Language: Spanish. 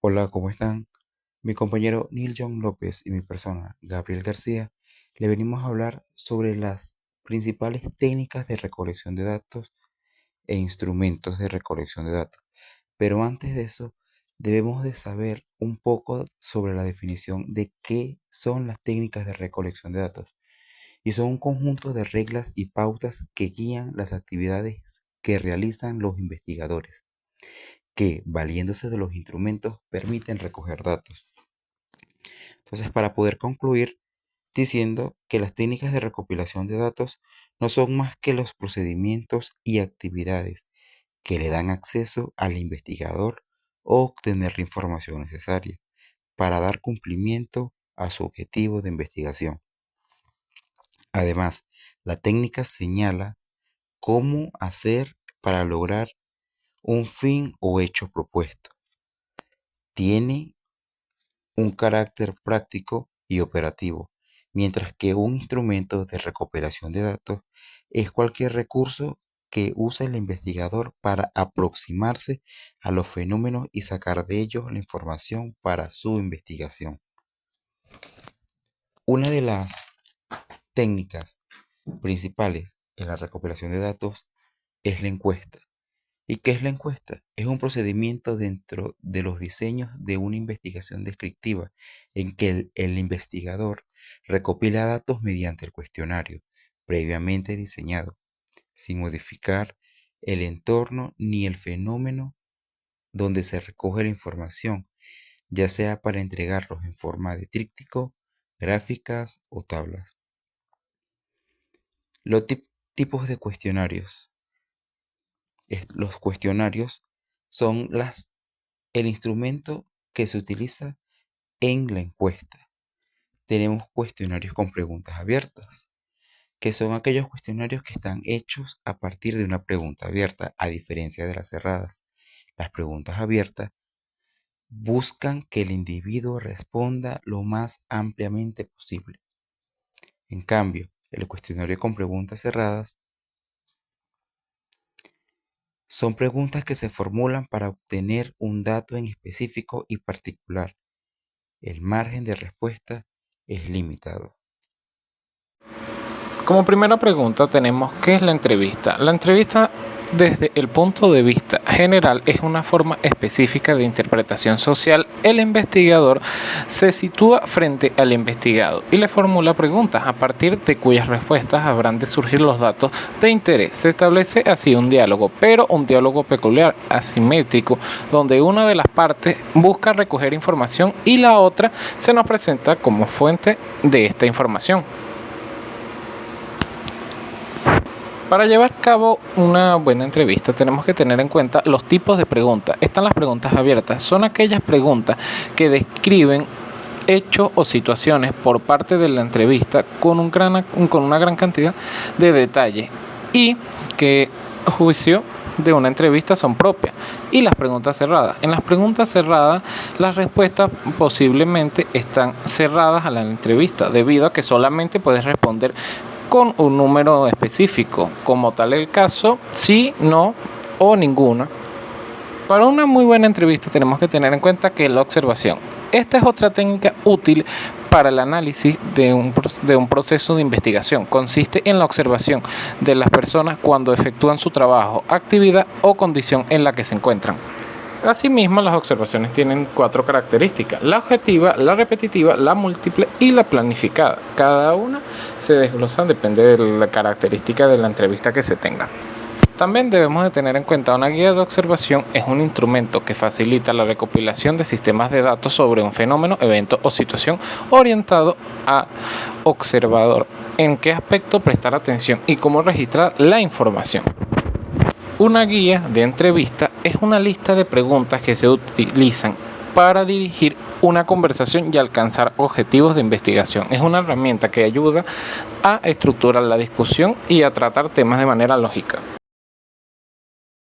Hola, ¿cómo están? Mi compañero Neil John López y mi persona, Gabriel García, le venimos a hablar sobre las principales técnicas de recolección de datos e instrumentos de recolección de datos. Pero antes de eso, debemos de saber un poco sobre la definición de qué son las técnicas de recolección de datos. Y son un conjunto de reglas y pautas que guían las actividades que realizan los investigadores, que, valiéndose de los instrumentos, permiten recoger datos. Entonces, para poder concluir diciendo que las técnicas de recopilación de datos no son más que los procedimientos y actividades que le dan acceso al investigador o obtener la información necesaria para dar cumplimiento a su objetivo de investigación. Además, la técnica señala cómo hacer para lograr un fin o hecho propuesto. Tiene un carácter práctico y operativo, mientras que un instrumento de recopilación de datos es cualquier recurso que usa el investigador para aproximarse a los fenómenos y sacar de ellos la información para su investigación. Una de las técnicas principales en la recopilación de datos es la encuesta. ¿Y qué es la encuesta? Es un procedimiento dentro de los diseños de una investigación descriptiva en que el investigador recopila datos mediante el cuestionario previamente diseñado, sin modificar el entorno ni el fenómeno donde se recoge la información, ya sea para entregarlos en forma de tríptico, gráficas o tablas. Los tipos de cuestionarios. Los cuestionarios son el instrumento que se utiliza en la encuesta. Tenemos cuestionarios con preguntas abiertas, que son aquellos cuestionarios que están hechos a partir de una pregunta abierta, a diferencia de las cerradas. Las preguntas abiertas buscan que el individuo responda lo más ampliamente posible. En cambio, el cuestionario con preguntas cerradas son preguntas que se formulan para obtener un dato en específico y particular. El margen de respuesta es limitado. Como primera pregunta tenemos ¿qué es la entrevista? La entrevista desde el punto de vista general es una forma específica de interpretación social. El investigador se sitúa frente al investigado y le formula preguntas a partir de cuyas respuestas habrán de surgir los datos de interés. Se establece así un diálogo, pero un diálogo peculiar, asimétrico, donde una de las partes busca recoger información y la otra se nos presenta como fuente de esta información. Para llevar a cabo una buena entrevista tenemos que tener en cuenta los tipos de preguntas. Están las preguntas abiertas. Son aquellas preguntas que describen hechos o situaciones por parte de la entrevista con una gran cantidad de detalles y que a juicio de una entrevista son propias. Y las preguntas cerradas. En las preguntas cerradas las respuestas posiblemente están cerradas a la entrevista debido a que solamente puedes responder con un número específico, como tal el caso, sí, no o ninguna. Para una muy buena entrevista tenemos que tener en cuenta que la observación. Esta es otra técnica útil para el análisis de un proceso de investigación. Consiste en la observación de las personas cuando efectúan su trabajo, actividad o condición en la que se encuentran. Asimismo, las observaciones tienen 4 características: la objetiva, la repetitiva, la múltiple y la planificada. Cada una se desglosa, depende de la característica de la entrevista que se tenga. También debemos de tener en cuenta una guía de observación es un instrumento que facilita la recopilación de sistemas de datos sobre un fenómeno, evento o situación orientado a observador, en qué aspecto prestar atención y cómo registrar la información. Una guía de entrevista es una lista de preguntas que se utilizan para dirigir una conversación y alcanzar objetivos de investigación. Es una herramienta que ayuda a estructurar la discusión y a tratar temas de manera lógica.